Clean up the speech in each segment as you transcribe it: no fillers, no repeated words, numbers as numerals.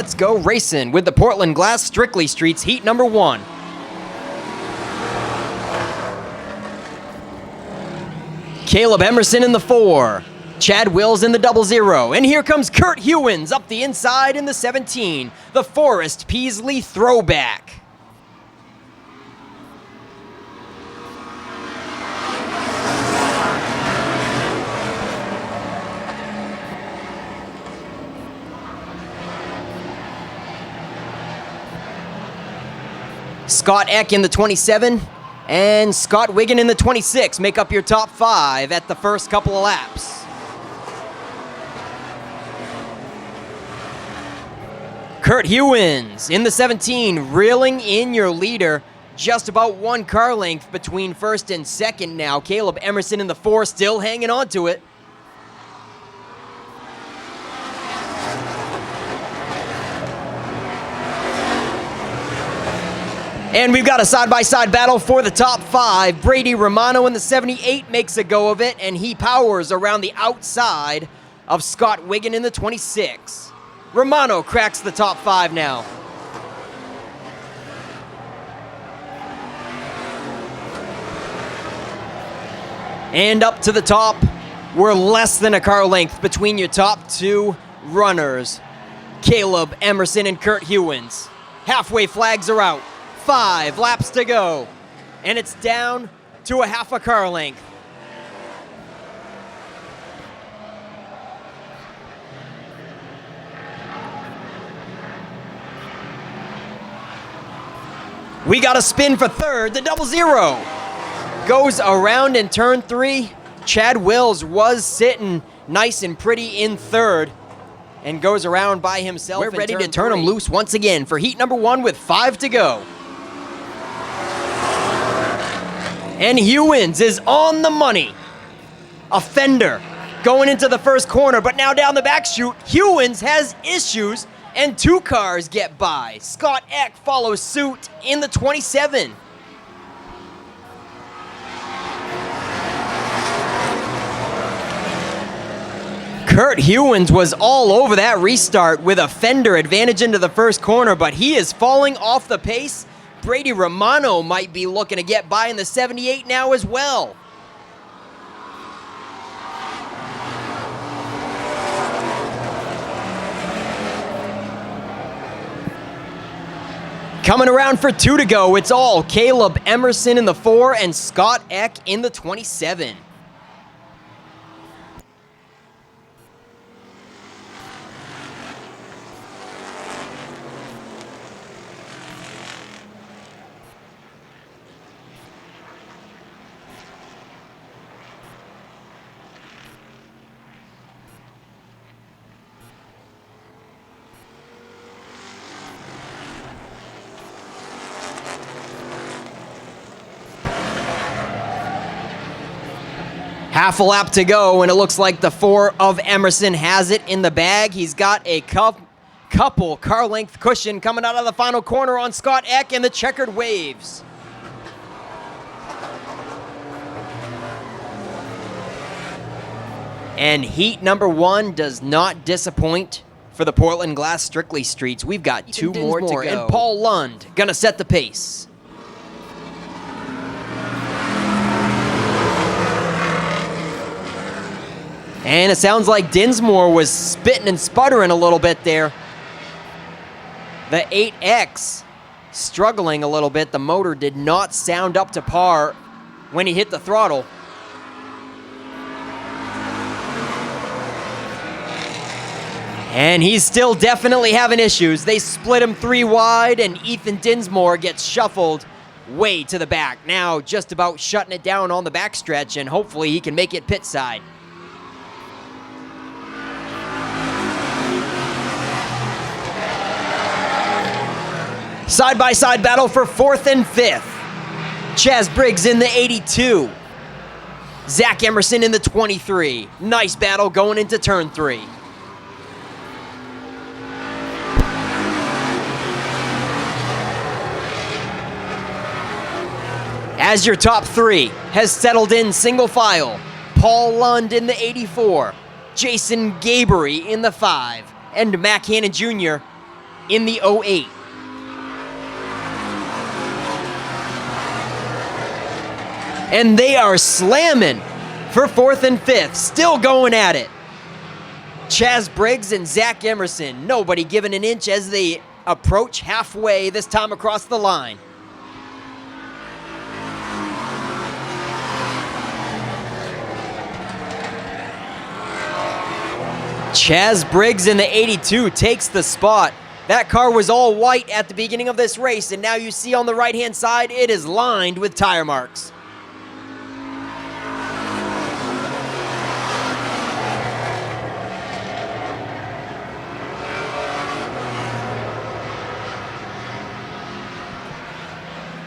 let's go racing with the Portland Glass Strictly Streets Heat number 1. Caleb Emerson in the 4. Chad Wills in the 00. And here comes Kurt Hewins up the inside in the 17. The Forrest Peasley throwback. Scott Eck in the 27, and Scott Wiggin in the 26 make up your top 5 at the first couple of laps. Kurt Hewins in the 17, reeling in your leader, just about 1 car length between first and second now. Caleb Emerson in the 4, still hanging on to it. And we've got a side-by-side battle for the top 5. Brady Romano in the 78 makes a go of it, and he powers around the outside of Scott Wiggin in the 26. Romano cracks the top 5 now. And up to the top, we're less than a car length between your top 2 runners, Caleb Emerson and Kurt Hewins. Halfway flags are out. 5 laps to go, and it's down to a half a car length. We got a spin for third. The 00 goes around in turn 3. Chad Wills was sitting nice and pretty in third and goes around by himself. We're ready to turn him loose once again for heat number 1 with 5 to go. And Hewins is on the money. A fender going into the first corner, but now down the back chute, Hewins has issues and 2 cars get by. Scott Eck follows suit in the 27. Kurt Hewins was all over that restart with a fender advantage into the first corner, but he is falling off the pace. Brady Romano might be looking to get by in the 78 now as well. Coming around for 2 to go, it's all Caleb Emerson in the 4 and Scott Eck in the 27. Half a lap to go, and it looks like the 4 of Emerson has it in the bag. He's got a couple car length cushion coming out of the final corner on Scott Eck and the checkered waves. And heat number 1 does not disappoint for the Portland Glass Strictly Streets. We've got 2 more to go. And Paul Lund gonna set the pace. And it sounds like Dinsmore was spitting and sputtering a little bit there. The 8X struggling a little bit. The motor did not sound up to par when he hit the throttle. And he's still definitely having issues. They split him 3 wide, and Ethan Dinsmore gets shuffled way to the back. Now just about shutting it down on the backstretch, and hopefully he can make it pit side. Side-by-side battle for 4th and 5th. Chaz Briggs in the 82. Zach Emerson in the 23. Nice battle going into turn 3. As your top 3 has settled in single file, Paul Lund in the 84, Jason Gabery in the 5, and Mac Hannon Jr. in the 08. And they are slamming for 4th and 5th, still going at it. Chaz Briggs and Zach Emerson, nobody giving an inch as they approach halfway, this time across the line. Chaz Briggs in the 82 takes the spot. That car was all white at the beginning of this race, and now you see on the right-hand side, it is lined with tire marks.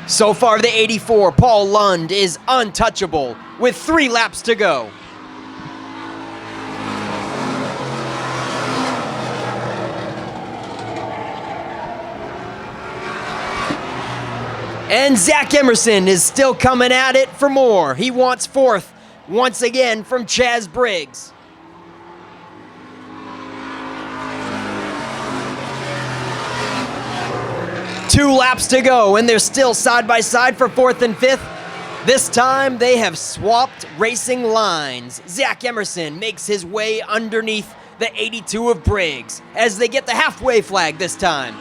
So far, the 84, Paul Lund, is untouchable with 3 laps to go. And Zach Emerson is still coming at it for more. He wants 4th once again from Chaz Briggs. Two laps to go, and they're still side by side for 4th and 5th. This time they have swapped racing lines. Zach Emerson makes his way underneath the 82 of Briggs as they get the halfway flag this time.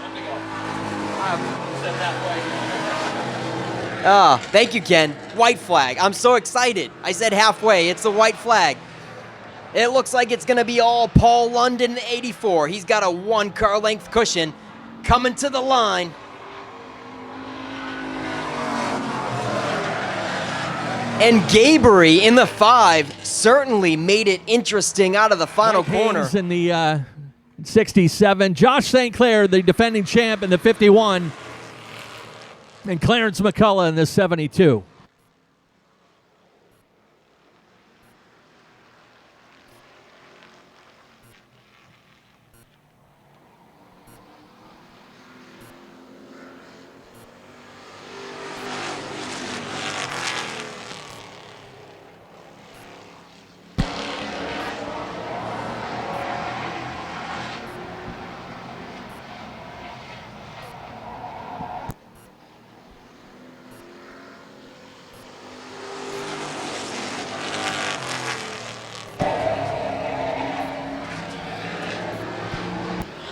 Ah, thank you, Ken. White flag. I'm so excited. I said halfway. It's the white flag. It looks like it's going to be all Paul Lund in the 84. He's got a 1 car length cushion coming to the line. And Gabory in the 5 certainly made it interesting out of the final corner. In the 67. Josh St. Clair, the defending champ, in the 51. And Clarence McCullough in the 72.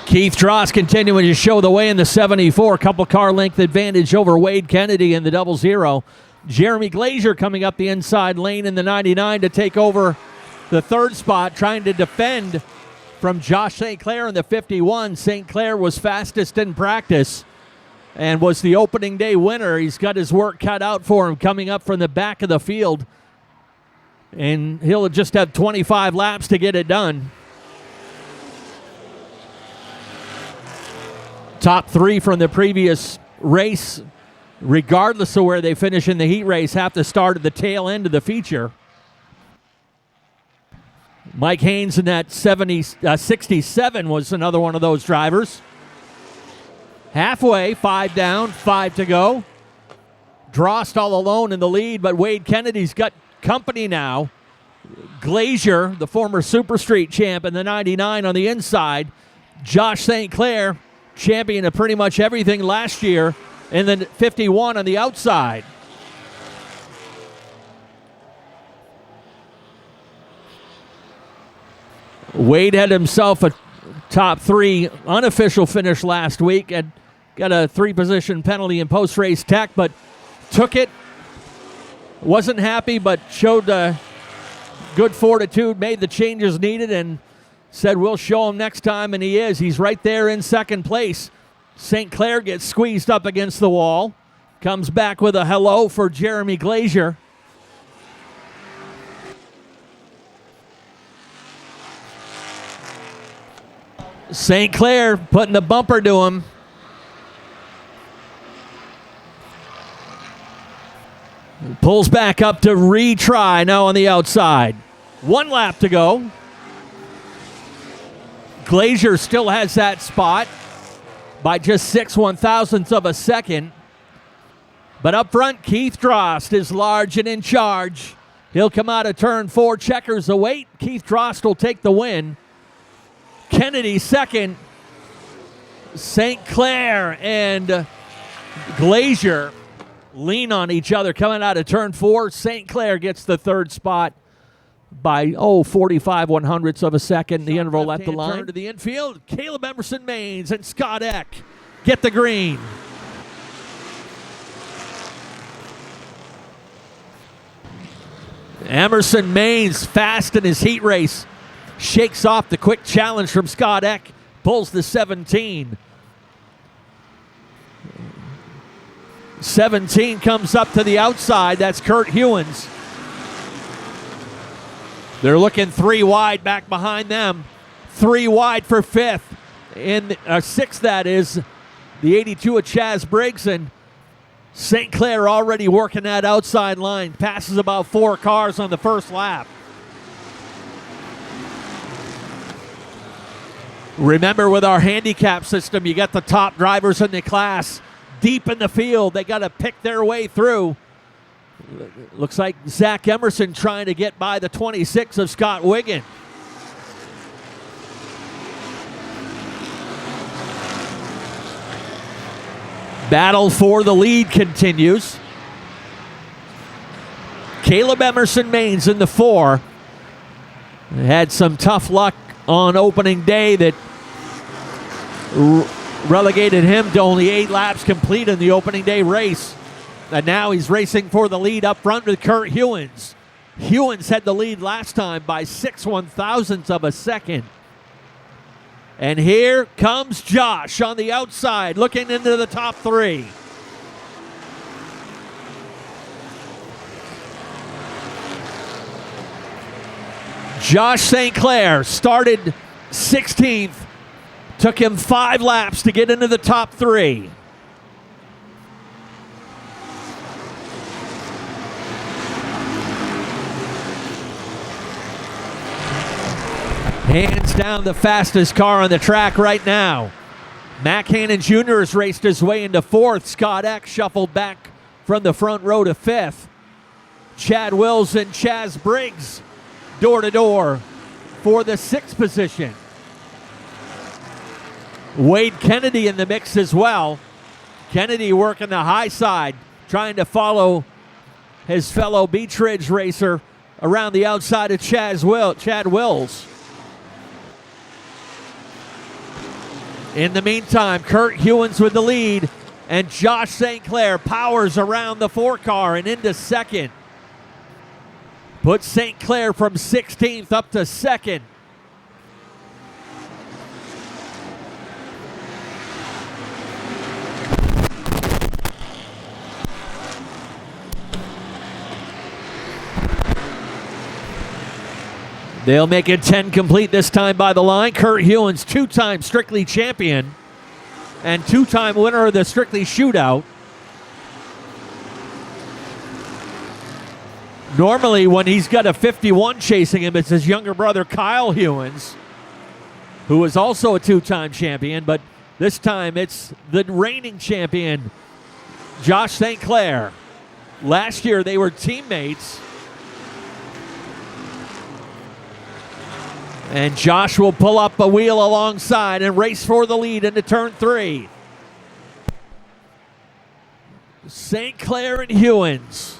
Keith Drost continuing to show the way in the 74. Couple car length advantage over Wade Kennedy in the 00. Jeremy Glazier coming up the inside lane in the 99 to take over the 3rd spot, trying to defend from Josh St. Clair in the 51. St. Clair was fastest in practice and was the opening day winner. He's got his work cut out for him coming up from the back of the field. And he'll just have 25 laps to get it done. Top 3 from the previous race, regardless of where they finish in the heat race, have to start at the tail end of the feature. Mike Haynes in that 67 was another one of those drivers. Halfway, 5 down, 5 to go. Drost all alone in the lead, but Wade Kennedy's got company now. Glazier, the former Super Street champ in the 99 on the inside. Josh St. Clair, champion of pretty much everything last year, and then 51 on the outside. Wade had himself a top 3 unofficial finish last week and got a 3-position penalty in post-race tech, but took it. Wasn't happy, but showed good fortitude, made the changes needed, and said we'll show him next time, and he is. He's right there in 2nd place. St. Clair gets squeezed up against the wall. Comes back with a hello for Jeremy Glazier. St. Clair putting the bumper to him. Pulls back up to retry now on the outside. 1 lap to go. Glazier still has that spot by just 6 1/1000ths of a second. But up front, Keith Drost is large and in charge. He'll come out of turn 4, checkers await. Keith Drost will take the win. Kennedy second. St. Clair and Glazier lean on each other coming out of turn 4. St. Clair gets the third spot by 45 100ths of a second. The interval at the line. Turn to the infield. Caleb Emerson Maines and Scott Eck get the green. Emerson Maines fast in his heat race. Shakes off the quick challenge from Scott Eck. Pulls the 17. 17 comes up to the outside. That's Kurt Hewins. They're looking 3 wide back behind them. 3 wide for 5th. In 6th, that is. The 82 of Chaz Briggs, and St. Clair already working that outside line. Passes about 4 cars on the first lap. Remember, with our handicap system, you got the top drivers in the class deep in the field. They got to pick their way through. Looks like Zach Emerson trying to get by the 26 of Scott Wiggin. Battle for the lead continues. Caleb Emerson Maines in the 4. Had some tough luck on opening day that relegated him to only 8 laps complete in the opening day race. And now he's racing for the lead up front with Kurt Hewins. Hewins had the lead last time by 6 1/1000ths of a second. And here comes Josh on the outside, looking into the top 3. Josh St. Clair started 16th. Took him 5 laps to get into the top 3. Hands down the fastest car on the track right now. Mac Hannon Jr. has raced his way into 4th. Scott Eck shuffled back from the front row to 5th. Chad Wills and Chaz Briggs door to door for the 6th position. Wade Kennedy in the mix as well. Kennedy working the high side, trying to follow his fellow Beech Ridge racer around the outside of Chad Wills. In the meantime, Kurt Hewins with the lead, and Josh St. Clair powers around the 4 car and into 2nd. Puts St. Clair from 16th up to 2nd. They'll make it 10 complete this time by the line. Kurt Hewins, 2-time Strictly champion and 2-time winner of the Strictly Shootout. Normally, when he's got a 51 chasing him, it's his younger brother, Kyle Hewins, who is also a 2-time champion, but this time it's the reigning champion, Josh St. Clair. Last year, they were teammates. And Josh will pull up a wheel alongside and race for the lead into turn 3. St. Clair and Hewins.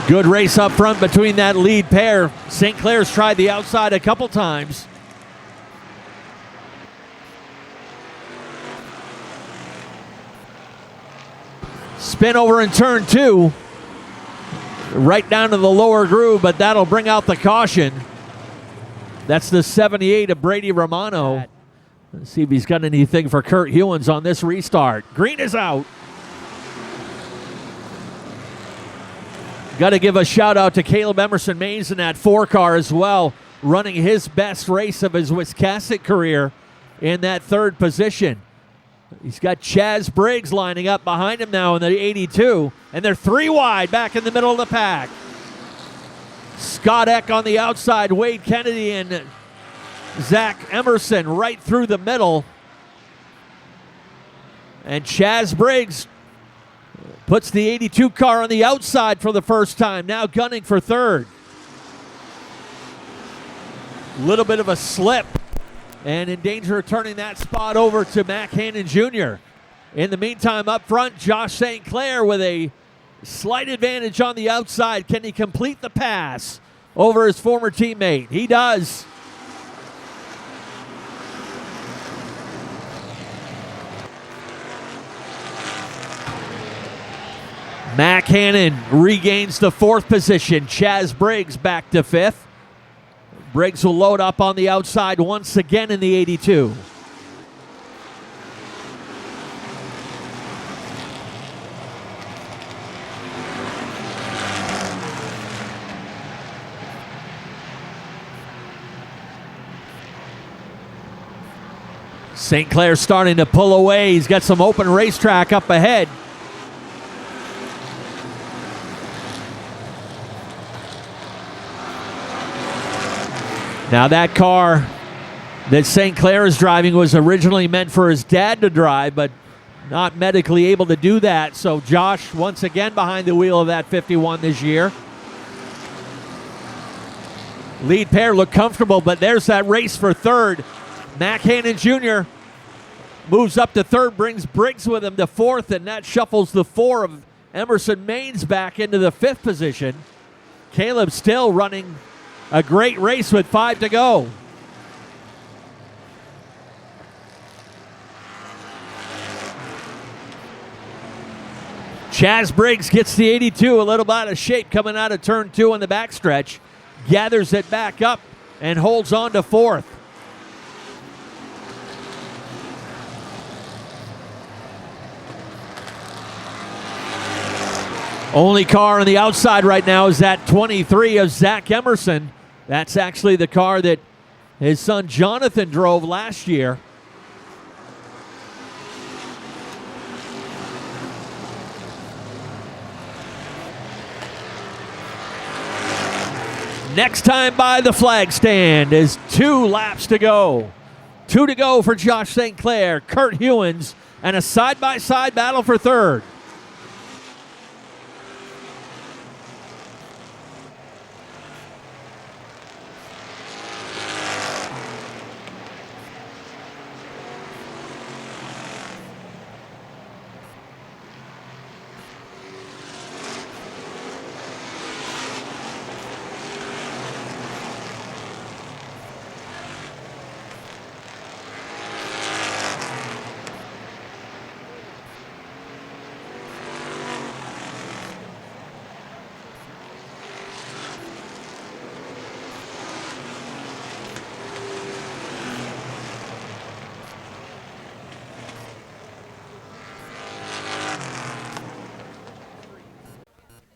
Good race up front between that lead pair. St. Clair's tried the outside a couple times. Spin over in turn 2. Right down to the lower groove, but that'll bring out the caution. That's the 78 of Brady Romano. Let's see if he's got anything for Kurt Hewins on this restart. Green is out. Got to give a shout out to Caleb Emerson Maines in that 4 car as well, running his best race of his Wiscasset career in that 3rd position. He's got Chaz Briggs lining up behind him now in the 82, and they're 3 wide back in the middle of the pack. Scott Eck on the outside, Wade Kennedy and Zach Emerson right through the middle. And Chaz Briggs puts the 82 car on the outside for the first time, now gunning for third. Little bit of a slip and in danger of turning that spot over to Mac Hannon Jr. In the meantime, up front, Josh St. Clair with a slight advantage on the outside. Can he complete the pass over his former teammate? He does. Mac Hannon regains the fourth position. Chaz Briggs back to fifth. Briggs will load up on the outside once again in the 82. St. Clair starting to pull away. He's got some open racetrack up ahead. Now that car that St. Clair is driving was originally meant for his dad to drive, but not medically able to do that. So Josh once again behind the wheel of that 51 this year. Lead pair look comfortable, but there's that race for third. Mac Hannon Jr. moves up to third, brings Briggs with him to fourth, and that shuffles the four of Emerson Maines back into the fifth position. Caleb still running a great race with 5 to go. Chaz Briggs gets the 82, a little out of shape coming out of turn 2 on the backstretch. Gathers it back up and holds on to fourth. Only car on the outside right now is that 23 of Zach Emerson. That's actually the car that his son Jonathan drove last year. Next time by the flag stand is 2 laps to go. 2 to go for Josh St. Clair, Kurt Hewins, and a side-by-side battle for third.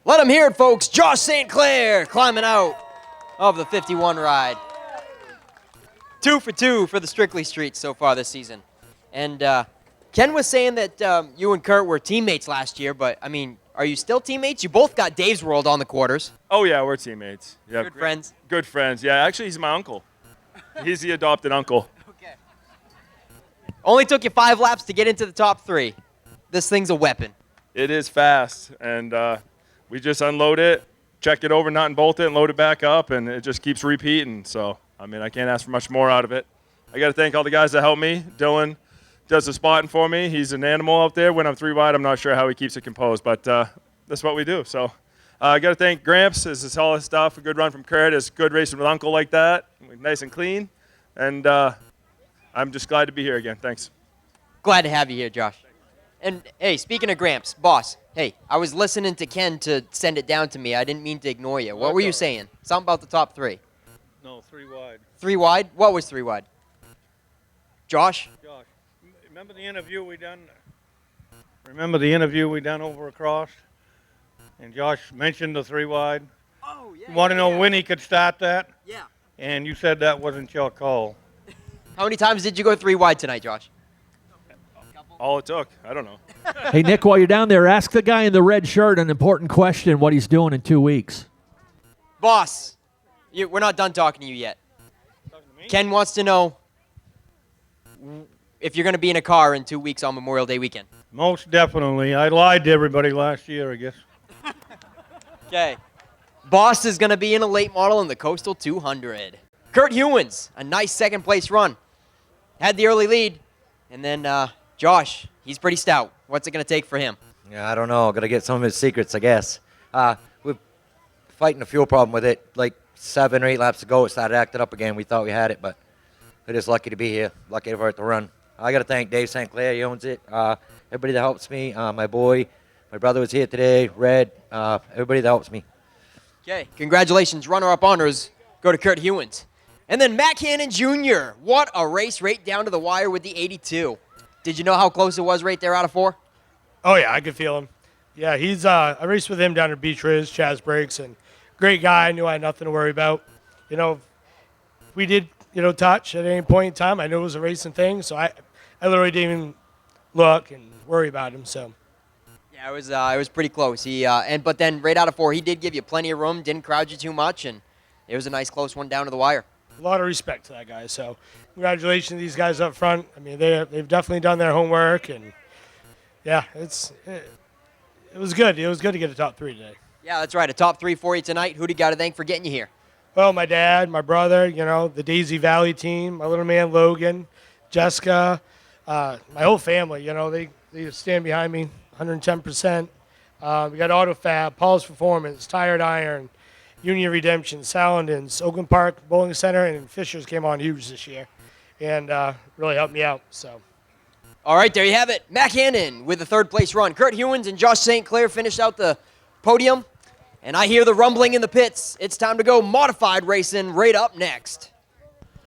Let him hear it, folks. Josh St. Clair climbing out of the 51 ride. 2 for 2 for the Strictly Streets so far this season. And Ken was saying that you and Kurt were teammates last year, but, I mean, are you still teammates? You both got Dave's World on the quarters. Oh, yeah, we're teammates. Yeah, Good friends. Good friends. Yeah, actually, he's my uncle. He's the adopted uncle. Okay. Only took you 5 laps to get into the top 3. This thing's a weapon. It is fast, and we just unload it, check it over, nut and bolt it, and load it back up, and it just keeps repeating. So, I mean, I can't ask for much more out of it. I got to thank all the guys that helped me. Dylan does the spotting for me. He's an animal out there. When I'm 3 wide, I'm not sure how he keeps it composed, but that's what we do. So I got to thank Gramps. This is all his stuff. A good run from Kurt. It's good racing with Uncle like that. Nice and clean. And I'm just glad to be here again. Thanks. Glad to have you here, Josh. And, hey, speaking of Gramps, boss, hey, I was listening to Ken to send it down to me. I didn't mean to ignore you. What were you saying? Something about the top 3. No, 3 wide. 3 wide? What was 3 wide? Josh? Josh, remember the interview we done? Remember the interview we done over across? And Josh mentioned the 3 wide. Oh, yeah. You want to know when he could start that? Yeah. And you said that wasn't your call. How many times did you go 3 wide tonight, Josh? All it took. I don't know. Hey, Nick, while you're down there, ask the guy in the red shirt an important question, what he's doing in 2 weeks. Boss, we're not done talking to you yet. Ken wants to know if you're going to be in a car in 2 weeks on Memorial Day weekend. Most definitely. I lied to everybody last year, I guess. Okay. Boss is going to be in a late model in the Coastal 200. Kurt Hewins, a nice second place run. Had the early lead. And then Josh, he's pretty stout. What's it going to take for him? Yeah, I don't know. Got to get some of his secrets, I guess. We're fighting a fuel problem with it. Like 7 or 8 laps ago, it started acting up again. We thought we had it, but we're just lucky to be here. Lucky for it to run. I got to thank Dave St. Clair. He owns it. Everybody that helps me. My boy, my brother was here today. Red. Everybody that helps me. Okay. Congratulations. Runner-up honors go to Kurt Hewins. And then Matt Cannon Jr. What a race right down to the wire with the 82. Did you know how close it was right there out of 4? Oh, yeah, I could feel him. Yeah, he's I raced with him down at Beach Ridge, Chaz Briggs, and great guy. I knew I had nothing to worry about. You know, we did, touch at any point in time. I knew it was a racing thing, so I literally didn't even look and worry about him. So, yeah, it was pretty close. But then right out of 4, he did give you plenty of room, didn't crowd you too much, and it was a nice close one down to the wire. a lot of respect to that guy. So, congratulations to these guys up front. I mean, they've definitely done their homework, and yeah, it was good. It was good to get a top 3 today. Yeah, that's right. A top 3 for you tonight. Who do you got to thank for getting you here? Well, my dad, my brother, the Daisy Valley team, my little man Logan, Jessica, my whole family. They stand behind me 110%. We got AutoFab, Paul's Performance, Tired Iron, Union Redemption, Salandins, Oakland Park Bowling Center, and Fishers came on huge this year and really helped me out. So. All right, there you have it. Matt Cannon with the 3rd place run. Kurt Hewins and Josh St. Clair finished out the podium. And I hear the rumbling in the pits. It's time to go modified racing right up next.